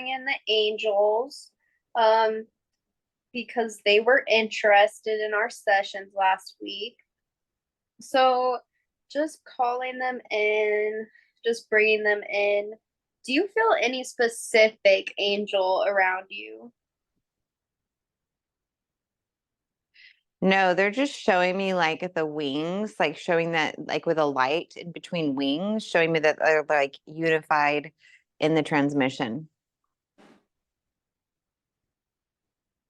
bring in the angels because they were interested in our sessions last week. So just calling them in, just bringing them in. Do you feel any specific angel around you? No, they're just showing me like the wings, like showing that like with a light in between wings, showing me that they're like unified in the transmission.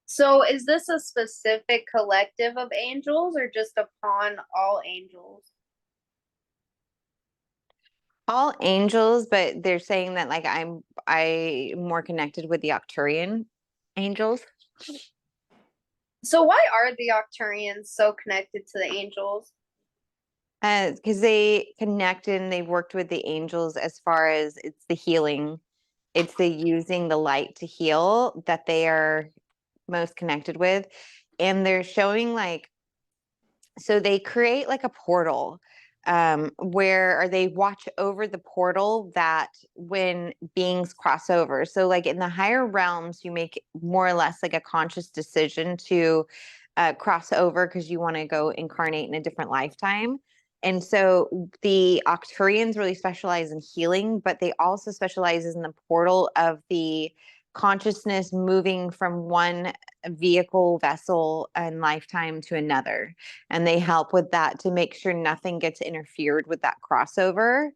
So is this a specific collective of angels or just upon all angels? All angels, but they're saying that like I more connected with the Octurian angels. So why are the Octurians so connected to the angels? Because they connected and they worked with the angels as far as it's the healing, it's the using the light to heal that they are most connected with. And they're showing like, so they create like a portal where or they watch over the portal that when beings cross over. So like in the higher realms, you make more or less like a conscious decision to cross over because you want to go incarnate in a different lifetime. And so the Octurians really specialize in healing, but they also specialize in the portal of the consciousness moving from one vehicle vessel and lifetime to another, and they help with that to make sure nothing gets interfered with that crossover.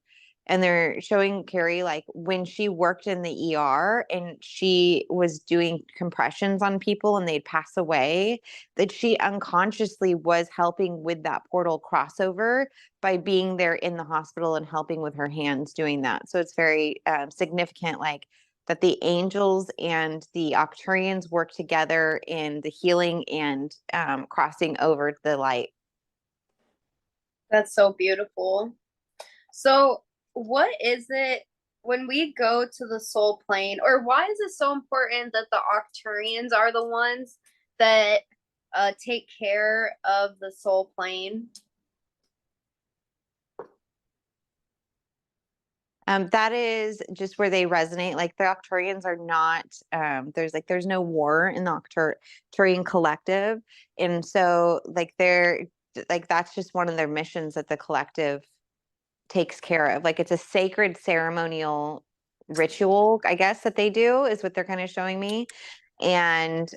And they're showing Carrie like when she worked in the ER and she was doing compressions on people and they'd pass away, that she unconsciously was helping with that portal crossover by being there in the hospital and helping with her hands doing that. So it's very significant, like that the angels and the Octurians work together in the healing and crossing over the light. That's so beautiful. So, what is it when we go to the soul plane, or why is it so important that the Octurians are the ones that take care of the soul plane? That is just where they resonate. Like the Octurians are not, there's no war in the Octurian collective. And so like they're like, that's just one of their missions that the collective takes care of. Like it's a sacred ceremonial ritual, I guess, that they do is what they're kind of showing me. And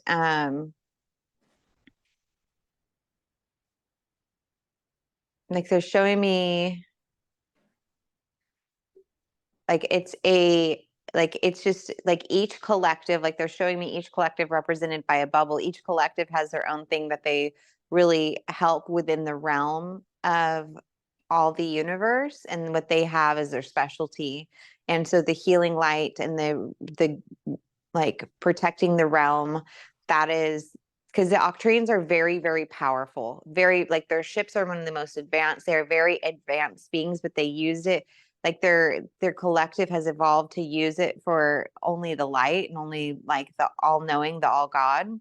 like they're showing me like it's just like each collective, like they're showing me each collective represented by a bubble. Each collective has their own thing that they really help within the realm of all the universe, and what they have is their specialty. And so the healing light and the like protecting the realm, that is because the Octarians are very, very powerful. Very like their ships are one of the most advanced. They are very advanced beings, but they use it like their collective has evolved to use it for only the light and only like the all knowing, the all God,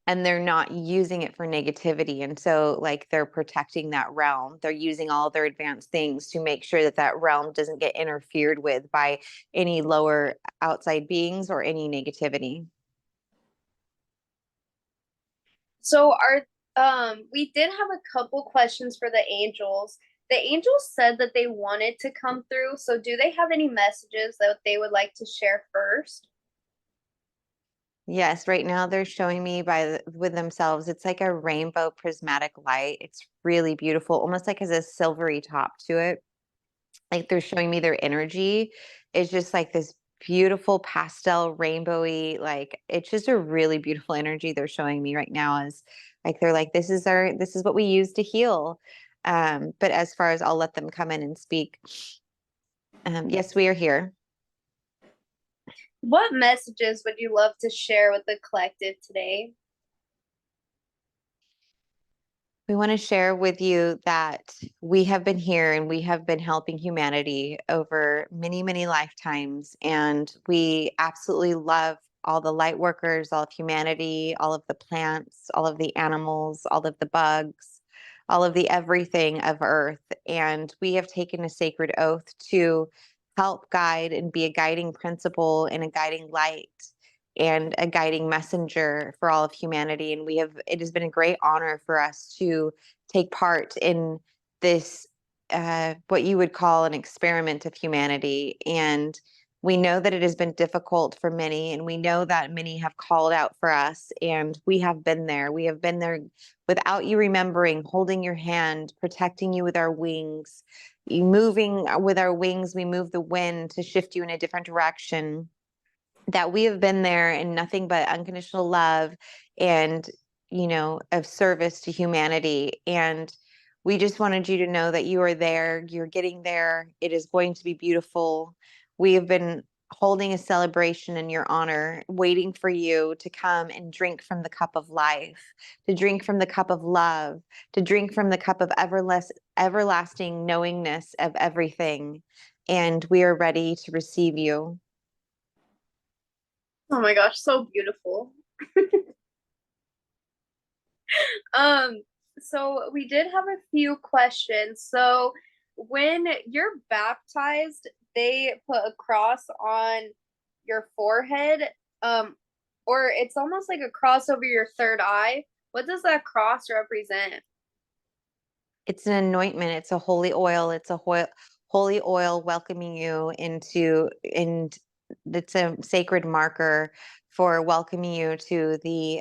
and they're not using it for negativity. And so like they're protecting that realm. They're using all their advanced things to make sure that that realm doesn't get interfered with by any lower outside beings or any negativity. So our we did have a couple questions for the angels. The angels said that they wanted to come through. So do they have any messages that they would like to share first? Yes, right now they're showing me with themselves. It's like a rainbow prismatic light. It's really beautiful, almost like has a silvery top to it. Like they're showing me their energy is just like this beautiful pastel rainbowy, like it's just a really beautiful energy they're showing me right now, as like they're like this is what we use to heal. But as far as I'll let them come in and speak. Yes, we are here. What messages would you love to share with the collective today? We want to share with you that we have been here and we have been helping humanity over many, many lifetimes. And we absolutely love all the light workers, all of humanity, all of the plants, all of the animals, all of the bugs, all of the everything of Earth. And we have taken a sacred oath to help guide and be a guiding principle and a guiding light and a guiding messenger for all of humanity. And it has been a great honor for us to take part in this, what you would call an experiment of humanity. And we know that it has been difficult for many, and we know that many have called out for us, and we have been there. We have been there without you remembering, holding your hand, protecting you with our wings. Moving with our wings, we move the wind to shift you in a different direction. That we have been there in nothing but unconditional love and, of service to humanity. And we just wanted you to know that you are there. You're getting there. It is going to be beautiful. We have been holding a celebration in your honor, waiting for you to come and drink from the cup of life, to drink from the cup of love, to drink from the cup of everlasting knowingness of everything. And we are ready to receive you. Oh my gosh, so beautiful. Um, so we did have a few questions. So when you're baptized, they put a cross on your forehead, or it's almost like a cross over your third eye. What does that cross represent? It's an anointment. It's a holy oil. It's a holy oil welcoming you and it's a sacred marker for welcoming you to the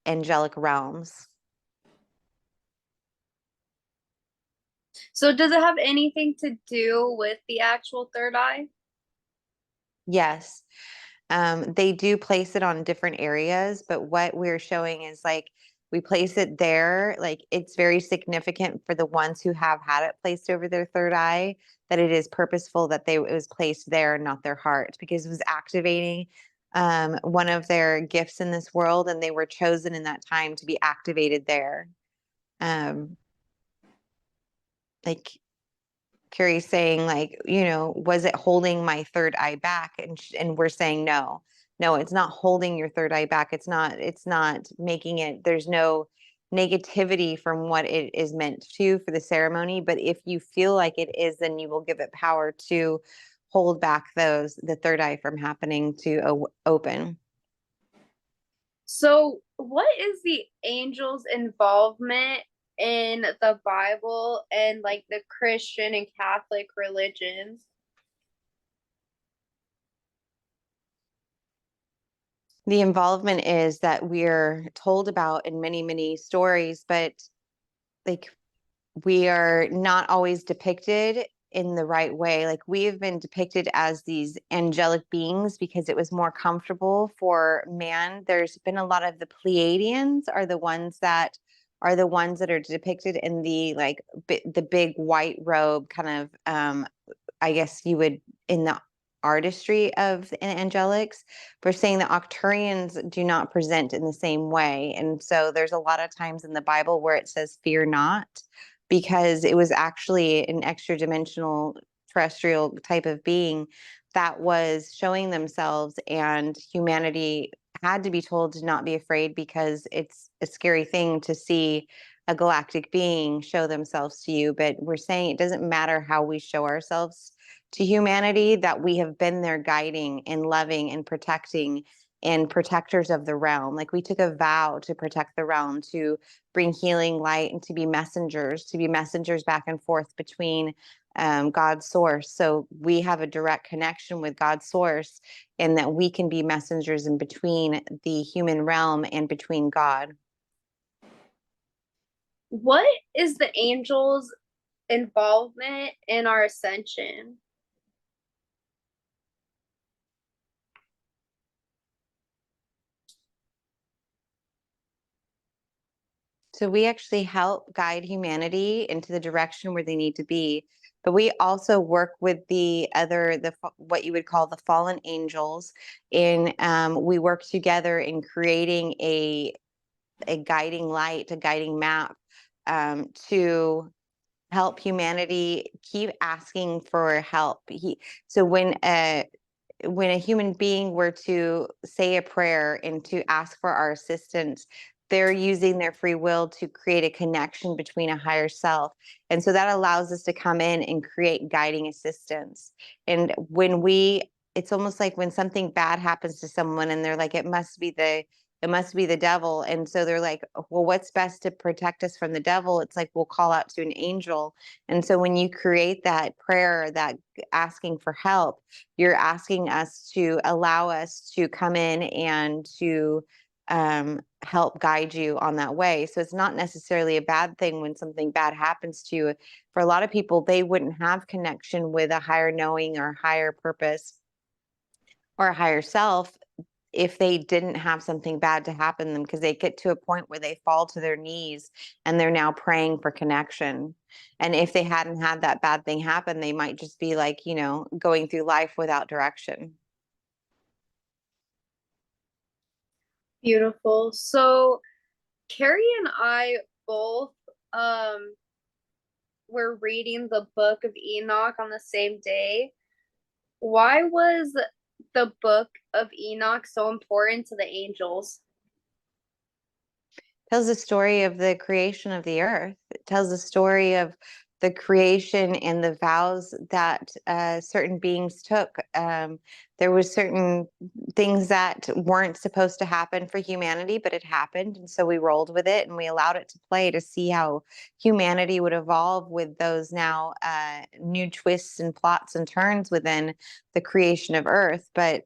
angelic realms. So does it have anything to do with the actual third eye? Yes. They do place it on different areas, but what we're showing is like we place it there. Like it's very significant for the ones who have had it placed over their third eye, that it is purposeful that it was placed there, not their heart, because it was activating one of their gifts in this world, and they were chosen in that time to be activated there. Um, like Carrie's saying, like, was it holding my third eye back? And we're saying no, it's not holding your third eye back. It's not making it. There's no negativity from what it is meant to for the ceremony. But if you feel like it is, then you will give it power to hold back the third eye from happening to open. So what is the angel's involvement in the Bible and like the Christian and Catholic religions? The involvement is that we're told about in many, many stories, but like we are not always depicted in the right way. Like we have been depicted as these angelic beings because it was more comfortable for man. There's been a lot of the Pleiadians are the ones that are depicted in the like the big white robe kind of I guess you would in the artistry of the angelics. We're saying the Octurians do not present in the same way. And so there's a lot of times in the Bible where it says fear not, because it was actually an extra dimensional terrestrial type of being that was showing themselves, and humanity had to be told to not be afraid because it's a scary thing to see a galactic being show themselves to you. But we're saying it doesn't matter how we show ourselves to humanity, that we have been there guiding and loving and protecting and protectors of the realm. Like we took a vow to protect the realm, to bring healing light, and to be messengers back and forth between God's source. So we have a direct connection with God's source, and that we can be messengers in between the human realm and between God. What is the angel's involvement in our ascension? So we actually help guide humanity into the direction where they need to be. But we also work with what you would call the fallen angels, and we work together in creating a guiding light, a guiding map to help humanity keep asking for help. So when a human being were to say a prayer and to ask for our assistance, they're using their free will to create a connection between a higher self. And so that allows us to come in and create guiding assistance. And it's almost like when something bad happens to someone and they're like, it must be the devil. And so they're like, well, what's best to protect us from the devil? It's like, we'll call out to an angel. And so when you create that prayer, that asking for help, you're asking us to allow us to come in and to help guide you on that way. So it's not necessarily a bad thing when something bad happens to you. For a lot of people, they wouldn't have connection with a higher knowing or higher purpose or a higher self if they didn't have something bad to happen to them, because they get to a point where they fall to their knees and they're now praying for connection. And if they hadn't had that bad thing happen, they might just be like, going through life without direction. Beautiful. So Carrie and I both were reading the book of Enoch on the same day. Why was the book of Enoch so important to the angels? Tells the story of the creation of the earth. It tells the story of the creation and the vows that certain beings took. There was certain things that weren't supposed to happen for humanity, but it happened, and so we rolled with it and we allowed it to play to see how humanity would evolve with those now new twists and plots and turns within the creation of Earth. But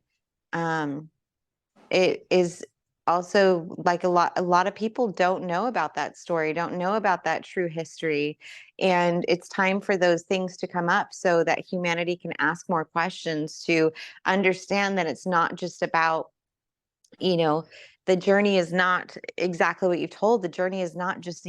it is also like a lot of people don't know about that story, don't know about that true history. And it's time for those things to come up so that humanity can ask more questions, to understand that it's not just about, you know, the journey is not exactly what you've told. The journey is not just,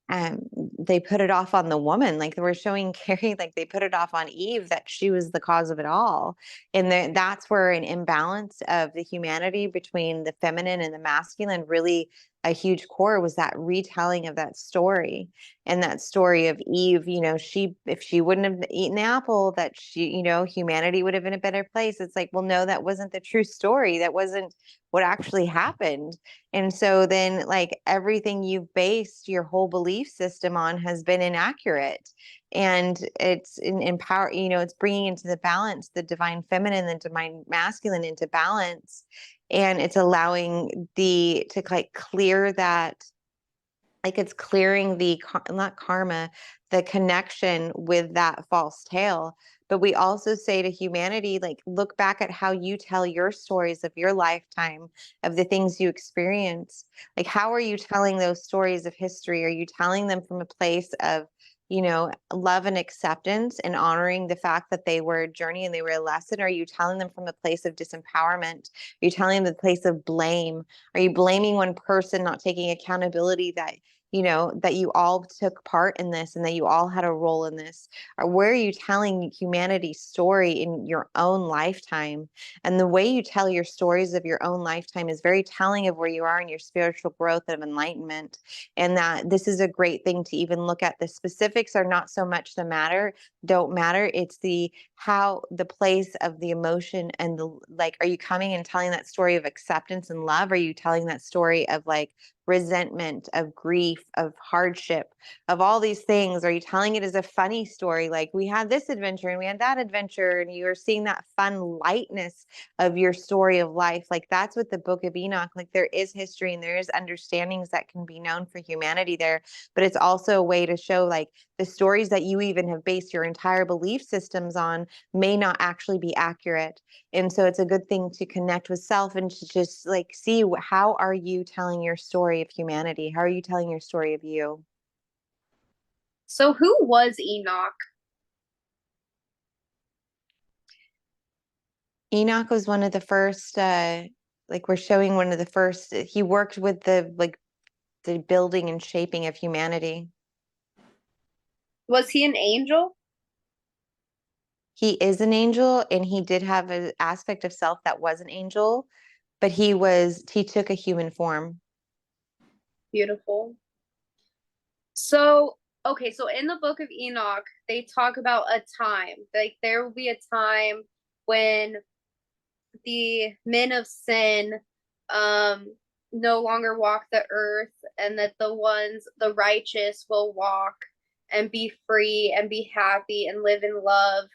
um, they put it off on the woman. Like they were showing Carrie, like they put it off on Eve, that she was the cause of it all. And that's where an imbalance of the humanity between the feminine and the masculine, really a huge core, was that retelling of that story. And that story of Eve, if she wouldn't have eaten the apple, that humanity would have been in a better place. It's like, well, no, that wasn't the true story. That wasn't what actually happened. And so then, like, everything you've based your whole belief system on has been inaccurate. And it's in power, it's bringing into the balance the divine feminine, the divine masculine into balance. And it's allowing to like clear that, like it's clearing not karma, the connection with that false tale. But we also say to humanity, like, look back at how you tell your stories of your lifetime, of the things you experience. Like, how are you telling those stories of history? Are you telling them from a place of, love and acceptance and honoring the fact that they were a journey and they were a lesson? Or are you telling them from a place of disempowerment? Are you telling them the place of blame? Are you blaming one person, not taking accountability that that you all took part in this and that you all had a role in this? Or where are you telling humanity's story in your own lifetime? And the way you tell your stories of your own lifetime is very telling of where you are in your spiritual growth of enlightenment. And that this is a great thing to even look at. The specifics are not so much don't matter. It's the place of the emotion and the, like, are you coming and telling that story of acceptance and love? Are you telling that story of like resentment, of grief, of hardship, of all these things? Are you telling it as a funny story, like we had this adventure and we had that adventure, and you're seeing that fun lightness of your story of life? Like, that's what the book of Enoch, like, there is history and there is understandings that can be known for humanity there, but it's also a way to show, like, the stories that you even have based your entire belief systems on may not actually be accurate. And so it's a good thing to connect with self and to just like see how are you telling your story of humanity? How are you telling your story of you? So who was Enoch? Enoch was one of the first, like we're showing one of the first, he worked with the building and shaping of humanity. Was he an angel? He is an angel, and he did have an aspect of self that was an angel, but he took a human form. Beautiful. So, okay, so in the book of Enoch, they talk about a time, like there will be a time when the men of sin um no longer walk the earth, and that the righteous will walk and be free and be happy and live in love.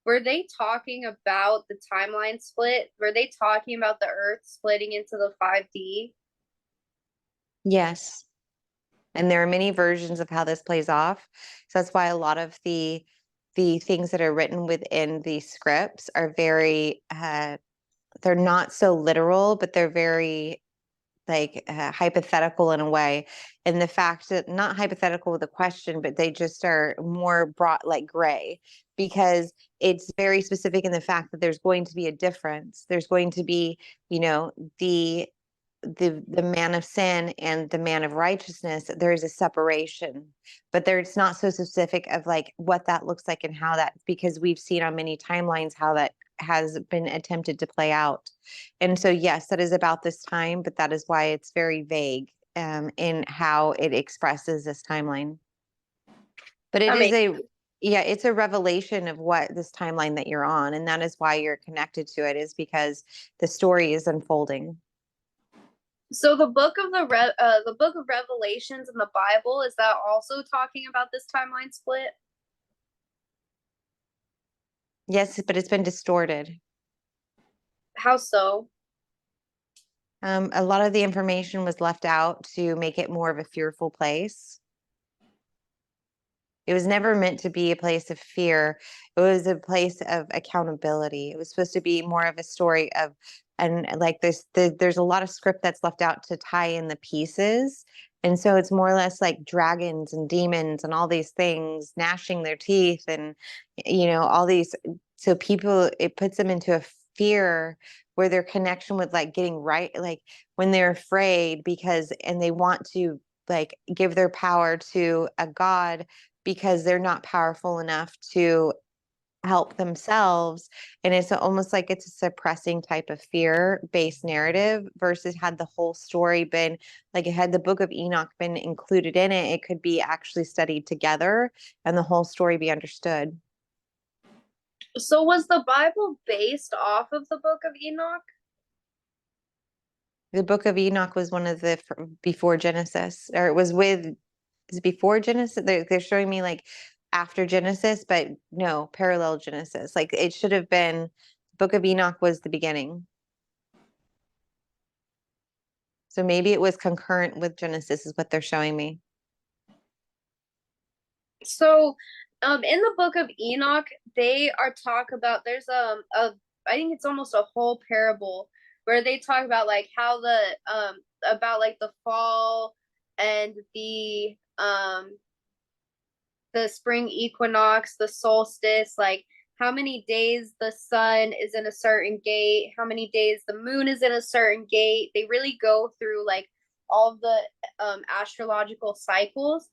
Were they talking about the timeline split? Were they talking about the earth splitting into the 5D? Yes. And there are many versions of how this plays off. So that's why a lot of the things that are written within these scripts are very they're not so literal, but they're very like hypothetical in a way. And the fact that not hypothetical with a question, but they just are more broad, like gray, because it's very specific in the fact that there's going to be a difference. There's going to be, you know, the man of sin and the man of righteousness. There's a separation, but there's not so specific of like what that looks like and how that, because we've seen on many timelines how that has been attempted to play out. And so yes, that is about this time, but that is why it's very vague in how it expresses this timeline. But it I is mean, a, yeah, it's a revelation of what this timeline that you're on, and that is why you're connected to it, is because the story is unfolding. so the book of Revelations in the Bible, is that also talking about this timeline split? Yes, but it's been distorted. How so? A lot of the information was left out to make it more of a fearful place. It was never meant to be a place of fear. It was a place of accountability. It was supposed to be more of a story of, and like there's a lot of script that's left out to tie in the pieces. And so it's more or less like dragons and demons and all these things gnashing their teeth and, you know, all these. So people, it puts them into a fear where their connection with like getting right, like when they're afraid because, and they want to like give their power to a God because they're not powerful enough to help themselves. And it's almost like it's a suppressing type of fear based narrative versus had the whole story been like, it had the book of Enoch been included in it, it could be actually studied together and the whole story be understood. So was the Bible based off of the book of Enoch? The book of Enoch was one of the before Genesis, or it was with, is it before Genesis? They're showing me like after Genesis, but no, parallel Genesis. Like it should have been, Book of Enoch was the beginning. So maybe it was concurrent with Genesis, is what they're showing me. So, in the book of Enoch, they are talk about there's I think it's almost a whole parable where they talk about like how about like the fall and the spring equinox, the solstice, like how many days the sun is in a certain gate, how many days the moon is in a certain gate. They really go through like all of the astrological cycles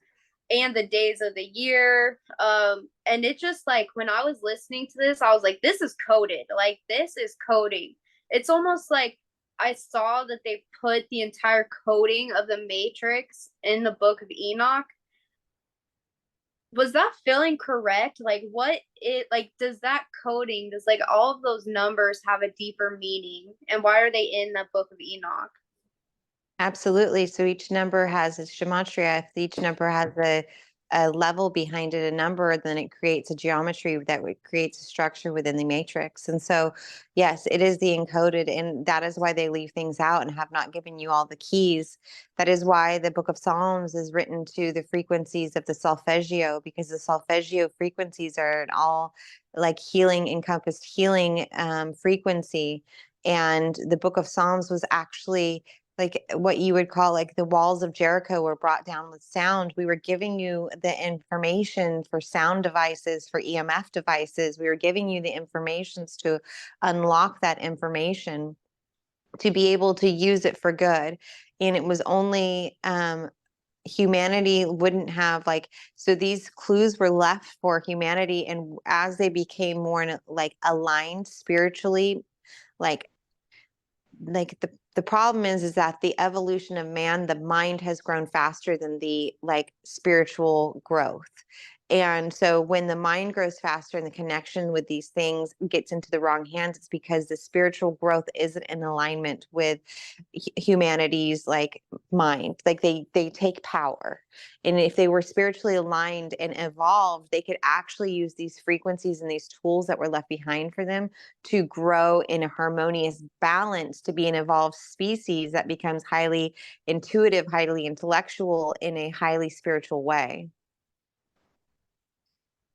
and the days of the year. And it just like when I was listening to this, I was like, this is coded. Like this is coding. It's almost like I saw that they put the entire coding of the Matrix in the book of Enoch. Was that feeling correct? Like what it like does that coding, does like all of those numbers have a deeper meaning? And why are they in the book of Enoch? Absolutely. So each number has its gematria. If each number has a level behind it, a number, then it creates a geometry that creates a structure within the matrix. And so, yes, it is the encoded, and that is why they leave things out and have not given you all the keys. That is why the Book of Psalms is written to the frequencies of the solfeggio, because the solfeggio frequencies are an all like healing, encompassed healing frequency. And the Book of Psalms was actually like what you would call like the walls of Jericho were brought down with sound. We were giving you the information for sound devices, for EMF devices. We were giving you the informations to unlock that information to be able to use it for good. And it was only humanity wouldn't have like, so these clues were left for humanity. And as they became more like aligned spiritually, like the problem is that the evolution of man, the mind has grown faster than the like spiritual growth. And so when the mind grows faster and the connection with these things gets into the wrong hands, it's because the spiritual growth isn't in alignment with humanity's like mind. Like they take power. And if they were spiritually aligned and evolved, they could actually use these frequencies and these tools that were left behind for them to grow in a harmonious balance to be an evolved species that becomes highly intuitive, highly intellectual in a highly spiritual way.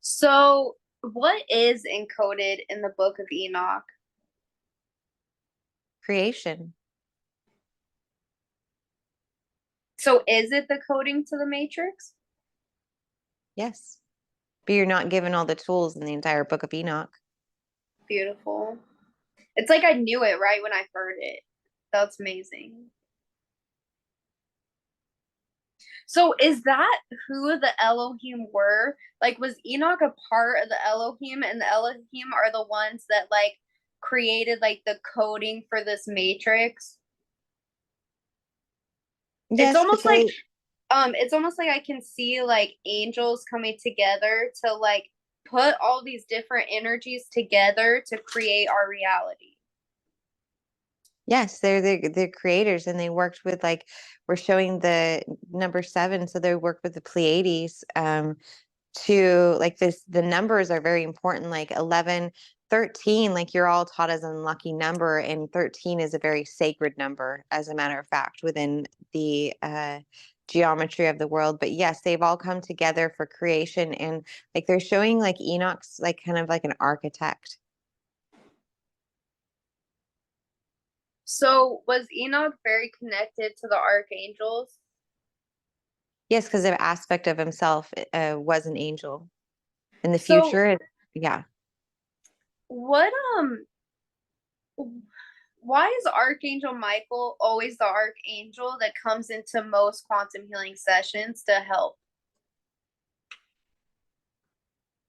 So, what is encoded in the Book of Enoch? Creation. So, is it the coding to the Matrix? Yes. But you're not given all the tools in the entire book of Enoch. Beautiful. It's like I knew it right when I heard it. That's amazing. So, is that who the Elohim were? Like, was Enoch a part of the Elohim, and the Elohim are the ones that like created like the coding for this matrix? It's Yes, but almost like it's almost like I can see like angels coming together to like put all these different energies together to create our reality. yes, they're the creators, and they worked with like we're showing the number 7, so they worked with the Pleiades to like this. The numbers are very important, like 11, 13. Like you're all taught as an unlucky number, and 13 is a very sacred number, as a matter of fact, within the geometry of the world. But yes, they've all come together for creation, and like they're showing like Enoch's like kind of like an architect. So was Enoch very connected to the archangels? Yes, because the aspect of himself was an angel. In the So future, yeah. what why is Archangel Michael always the archangel that comes into most quantum healing sessions to help?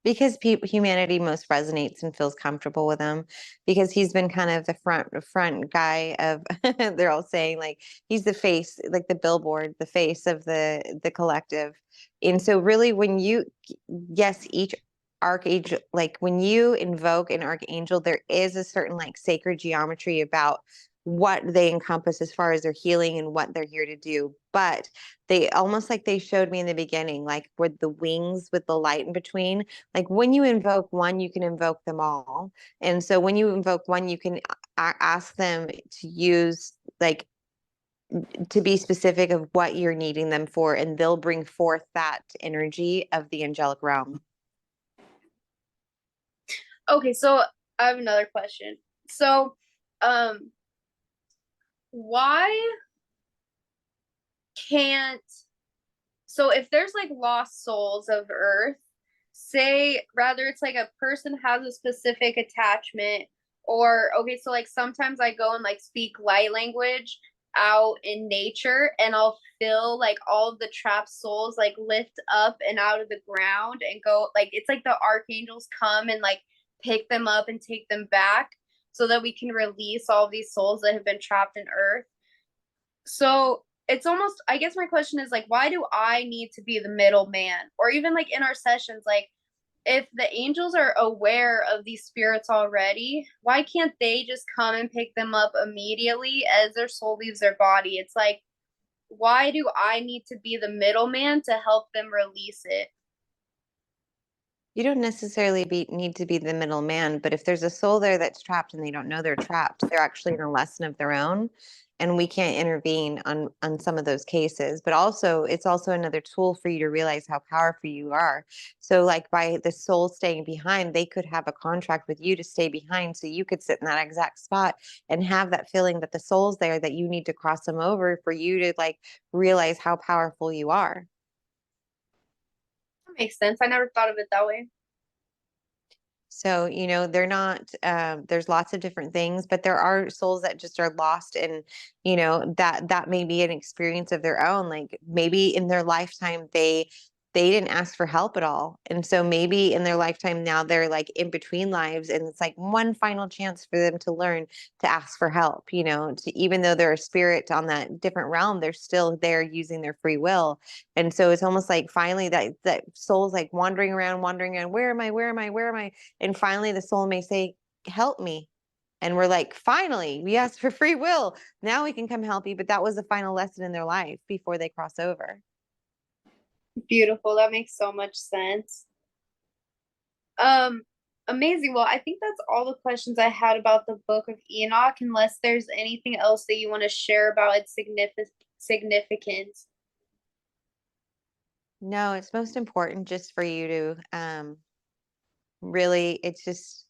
Because humanity most resonates and feels comfortable with him, because he's been kind of the front guy of they're all saying like he's the face, like the billboard, the face of the collective. And so really when you, yes, each archangel, like when you invoke an archangel, there is a certain like sacred geometry about what they encompass as far as their healing and what they're here to do. But they almost like they showed me in the beginning, like with the wings with the light in between, like when you invoke one, you can invoke them all. And so when you invoke one, you can ask them to use like to be specific of what you're needing them for, and they'll bring forth that energy of the angelic realm. Okay, so I have another question. So, um, why can't so if there's like lost souls of Earth, say rather it's like a person has a specific attachment, or okay, so like sometimes I go and like speak light language out in nature and I'll feel like all of the trapped souls like lift up and out of the ground and go like it's like the archangels come and like pick them up and take them back so that we can release all of these souls that have been trapped in Earth. So it's almost, I guess my question is like, why do I need to be the middleman? Or even like in our sessions, like if the angels are aware of these spirits already, why can't they just come and pick them up immediately as their soul leaves their body? It's like, why do I need to be the middleman to help them release it? You don't necessarily need to be the middleman, but if there's a soul there that's trapped and they don't know they're trapped, they're actually in a lesson of their own, and we can't intervene on some of those cases. But also, it's also another tool for you to realize how powerful you are. So, like by the soul staying behind, they could have a contract with you to stay behind, so you could sit in that exact spot and have that feeling that the soul's there, that you need to cross them over for you to like realize how powerful you are. That makes sense. I never thought of it that way. So, they're not, there's lots of different things, but there are souls that just are lost, and, that may be an experience of their own. Like maybe in their lifetime, they didn't ask for help at all. And so maybe in their lifetime now they're like in between lives, and it's like one final chance for them to learn to ask for help, you know, to, even though they're a spirit on that different realm, they're still there using their free will. And so it's almost like finally that soul's like wandering around, where am I, where am I? And finally the soul may say, help me. And we're like, finally, we asked for free will. Now we can come help you. But that was the final lesson in their life before they cross over. Beautiful. That makes so much sense. Um, Amazing. Well, I think that's all the questions I had about the Book of Enoch, unless there's anything else that you want to share about its significance. No, it's most important just for you to really, it's just,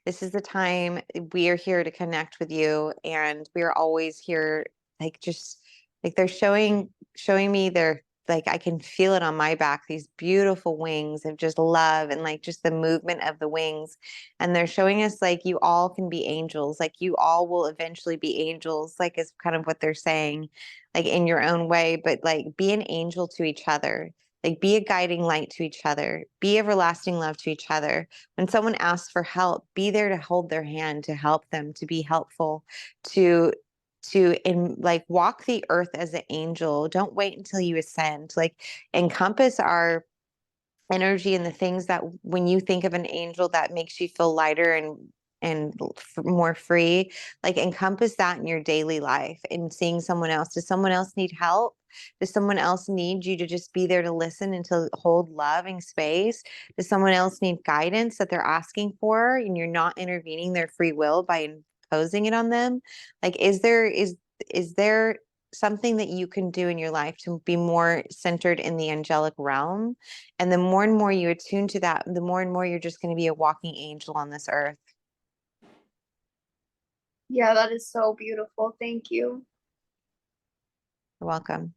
this is the time we are here to connect with you, and we are always here, like just like they're showing me their, like I can feel it on my back, these beautiful wings of just love, and like just the movement of the wings. And they're showing us like you all can be angels, like you all will eventually be angels, like is kind of what they're saying, like in your own way, but like be an angel to each other. Like be a guiding light to each other, be everlasting love to each other. When someone asks for help, be there to hold their hand, to help them, to be helpful, to in like walk the earth as an angel. Don't wait until you ascend. Like encompass our energy and the things that when you think of an angel that makes you feel lighter and more free, like encompass that in your daily life and seeing someone else. Does someone else need help? Does someone else need you to just be there to listen and to hold loving space? Does someone else need guidance that they're asking for and you're not intervening their free will by imposing it on them? Like is there something that you can do in your life to be more centered in the angelic realm? And the more and more you attune to that, the more and more you're just going to be a walking angel on this earth. Yeah, that is so beautiful. Thank you. You're welcome.